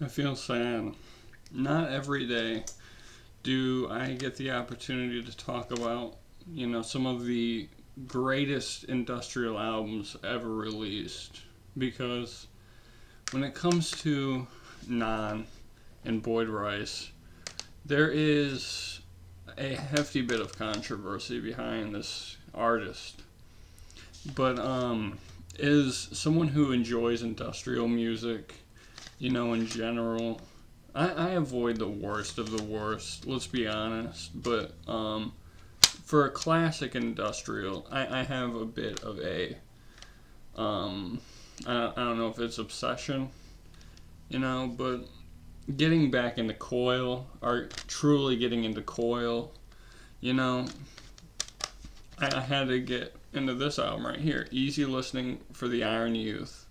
I feel sad. Not every day do I get the opportunity to talk about, some of the greatest industrial albums ever released. Because when it comes to Non and Boyd Rice, there is a hefty bit of controversy behind this artist. But is someone who enjoys industrial music, in general, I avoid the worst of the worst, let's be honest. But for a classic industrial, I have a bit of a, I don't know if it's obsession, but getting back into Coil, or truly getting into Coil, you know, I had to get into this album right here, Easy Listening for the Iron Youth.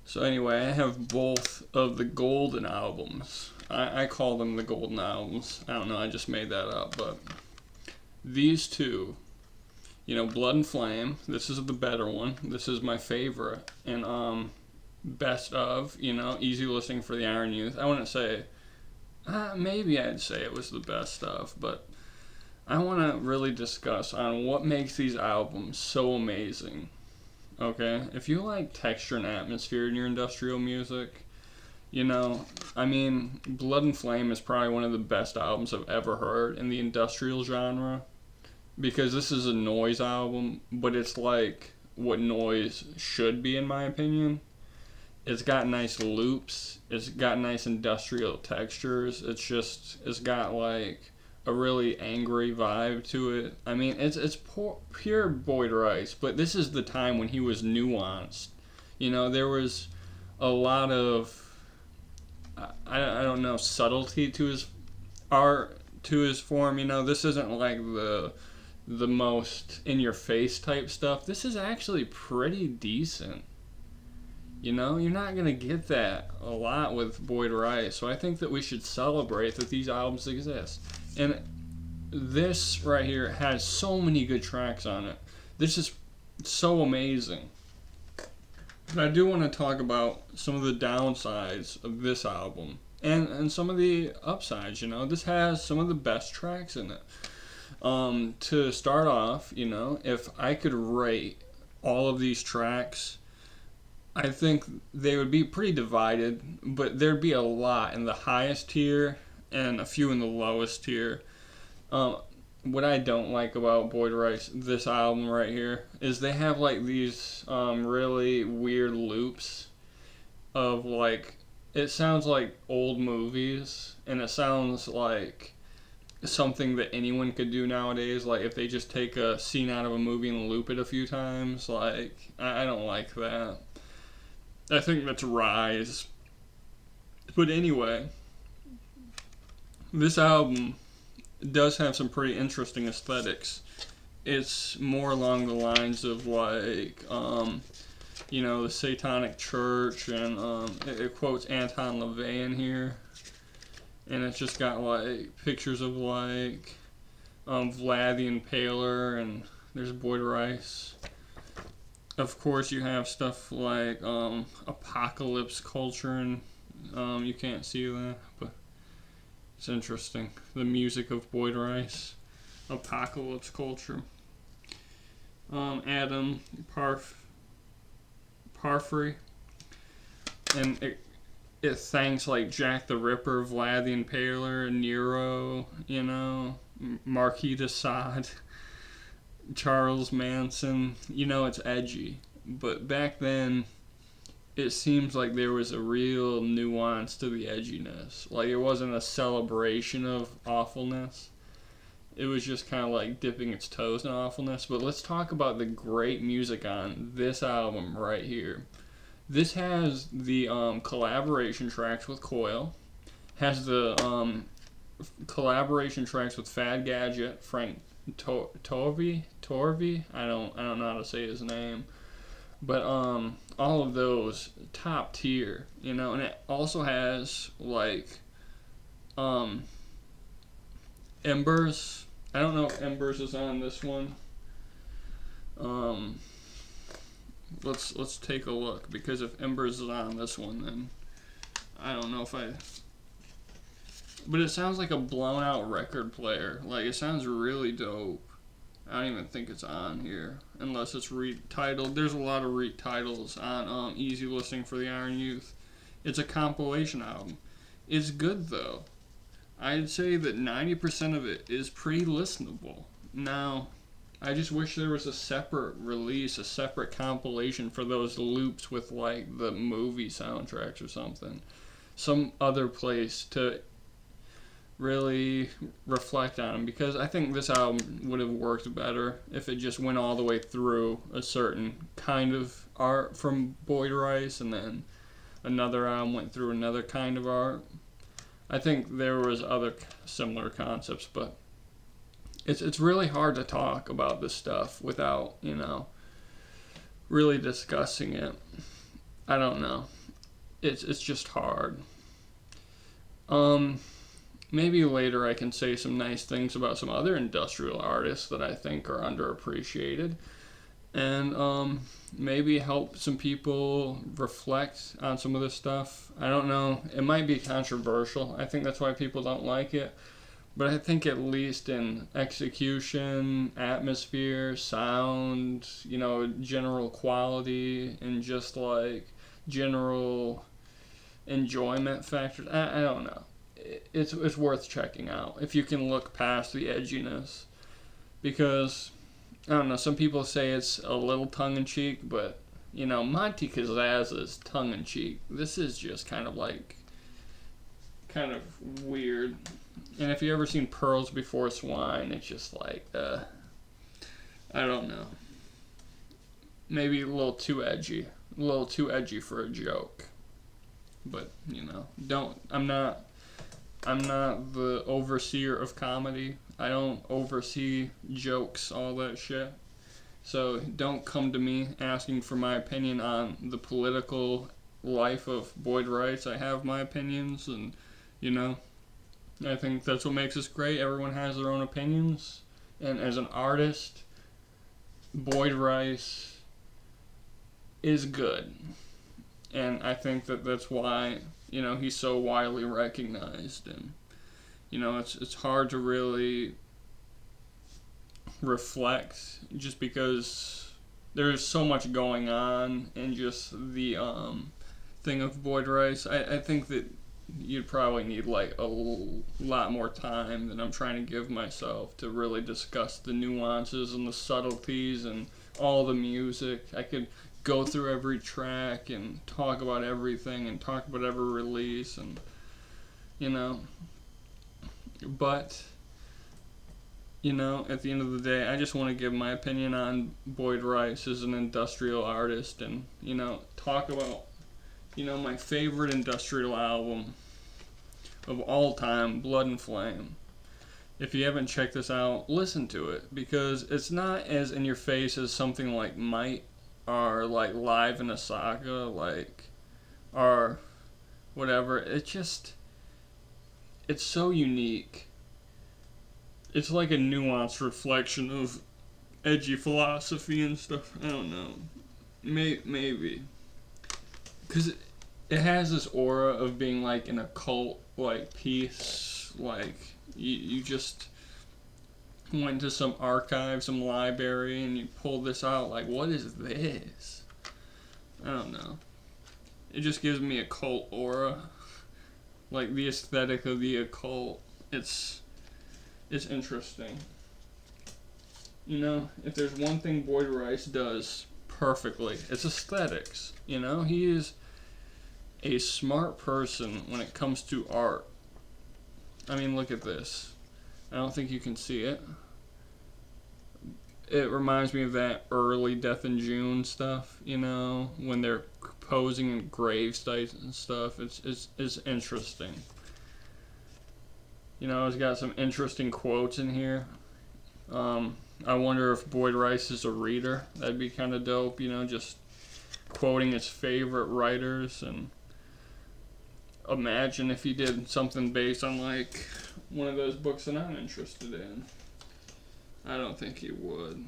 So anyway, I have both of the golden albums. I call them the golden albums. I don't know, I just made that up, but these two, Blood and Flame, this is the better one. This is my favorite. And best of, Easy Listening for the Iron Youth. I wouldn't say, maybe I'd say it was the best of, but I want to really discuss on what makes these albums so amazing. Okay, if you like texture and atmosphere in your industrial music, Blood and Flame is probably one of the best albums I've ever heard in the industrial genre, because this is a noise album, but it's like what noise should be, in my opinion. It's got nice loops, it's got nice industrial textures, it's got like a really angry vibe to it. It's pure Boyd Rice, but this is the time when he was nuanced. There was a lot of, I don't know, subtlety to his art, to his form. This isn't like the most in your face type stuff. This is actually pretty decent. You're not going to get that a lot with Boyd Rice. So I think that we should celebrate that these albums exist. And this right here has so many good tracks on it. This is so amazing. But I do want to talk about some of the downsides of this album. And some of the upsides, This has some of the best tracks in it. To start off, if I could rate all of these tracks, I think they would be pretty divided, but there'd be a lot in the highest tier and a few in the lowest tier. What I don't like about Boyd Rice, this album right here, is they have like these really weird loops of like, it sounds like old movies, and it sounds like something that anyone could do nowadays. Like if they just take a scene out of a movie and loop it a few times, like I don't like that. I think that's Rise. But anyway, this album does have some pretty interesting aesthetics. It's more along the lines of like, the Satanic Church, and it quotes Anton LaVey in here. And it's just got like pictures of like Vlad the Impaler, and there's Boyd Rice. Of course, you have stuff like apocalypse culture, and you can't see that, but it's interesting. The music of Boyd Rice, apocalypse culture. Adam Parfrey, and it thanks like Jack the Ripper, Vlad the Impaler, Nero, Marquis de Sade, Charles Manson. It's edgy, but back then it seems like there was a real nuance to the edginess. Like it wasn't a celebration of awfulness. It was just kind of like dipping its toes in awfulness. But let's talk about the great music on this album right here. This has the collaboration tracks with Coil, has the collaboration tracks with Fad Gadget, Frank Torvey. I don't know how to say his name, but all of those top tier, and it also has like Embers. I don't know if Embers is on this one. Let's take a look, because if Embers is on this one, then I don't know if I. But it sounds like a blown out record player. Like, it sounds really dope. I don't even think it's on here. Unless it's retitled. There's a lot of retitles on Easy Listening for the Iron Youth. It's a compilation album. It's good, though. I'd say that 90% of it is pretty listenable. Now, I just wish there was a separate release, a separate compilation for those loops with, like, the movie soundtracks or something. Some other place to really reflect on them, because I think this album would have worked better if it just went all the way through a certain kind of art from Boyd Rice, and then another album went through another kind of art. I think there was other similar concepts, but it's really hard to talk about this stuff without, really discussing it. I don't know. It's just hard. Maybe later I can say some nice things about some other industrial artists that I think are underappreciated, and maybe help some people reflect on some of this stuff. I don't know. It might be controversial. I think that's why people don't like it. But I think at least in execution, atmosphere, sound, general quality, and just like general enjoyment factors, I don't know. It's worth checking out if you can look past the edginess, because I don't know, some people say it's a little tongue-in-cheek, but Monty Kazazz is tongue-in-cheek. This is just kind of weird. And if you ever seen Pearls Before Swine, it's just like I don't know, maybe a little too edgy for a joke. But I'm not the overseer of comedy. I don't oversee jokes, all that shit. So don't come to me asking for my opinion on the political life of Boyd Rice. I have my opinions, and I think that's what makes us great. Everyone has their own opinions. And as an artist, Boyd Rice is good. And I think that's why, he's so widely recognized. And, it's hard to really reflect just because there's so much going on in just the thing of Boyd Rice. I think that you'd probably need like a lot more time than I'm trying to give myself to really discuss the nuances and the subtleties and all the music. I could go through every track and talk about everything and talk about every release, and but at the end of the day, I just want to give my opinion on Boyd Rice as an industrial artist, and talk about my favorite industrial album of all time, Blood and Flame. If you haven't checked this out, listen to it, because it's not as in your face as something like Might, or like Live in a Saga, or whatever. It's so unique. It's like a nuanced reflection of edgy philosophy and stuff. I don't know. Maybe. Because it has this aura of being like an occult piece. You just went to some archive, some library, and you pulled this out. What is this? I don't know. It just gives me a cult aura. The aesthetic of the occult. It's interesting. If there's one thing Boyd Rice does perfectly, it's aesthetics. He is a smart person when it comes to art. I mean, look at this. I don't think you can see it. It reminds me of that early Death in June stuff, when they're posing in grave sites and stuff. It's interesting. It's got some interesting quotes in here. I wonder if Boyd Rice is a reader. That'd be kind of dope, just quoting his favorite writers. And imagine if he did something based on one of those books that I'm interested in. I don't think he would.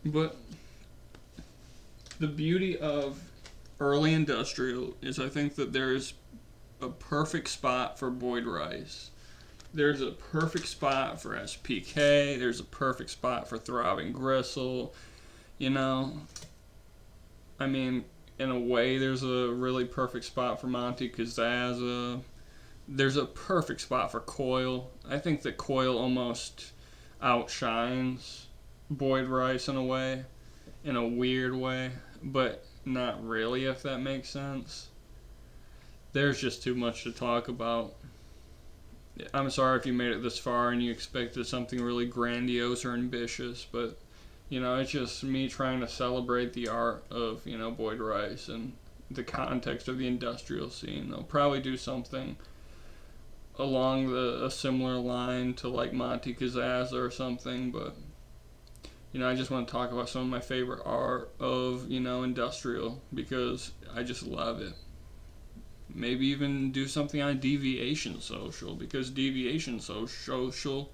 But the beauty of early industrial is I think that there's a perfect spot for Boyd Rice. There's a perfect spot for SPK. There's a perfect spot for Throbbing Gristle. You know, I mean, in a way, there's a really perfect spot for Monty Kazaza. There's a perfect spot for Coil. I think that Coil almost outshines Boyd Rice in a weird way, but not really, if that makes sense. There's just too much to talk about. I'm sorry if you made it this far and you expected something really grandiose or ambitious, but it's just me trying to celebrate the art of, Boyd Rice and the context of the industrial scene. I'll probably do something along a similar line to like Monty Kazaza or something, but I just want to talk about some of my favorite art of, industrial because I just love it. Maybe even do something on Deviation Social because Deviation Social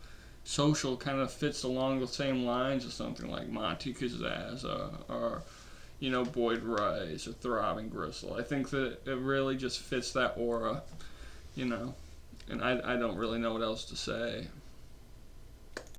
kind of fits along the same lines as something like Monty Kazaza or Boyd Rice or Throbbing Gristle. I think that it really just fits that aura, and I don't really know what else to say.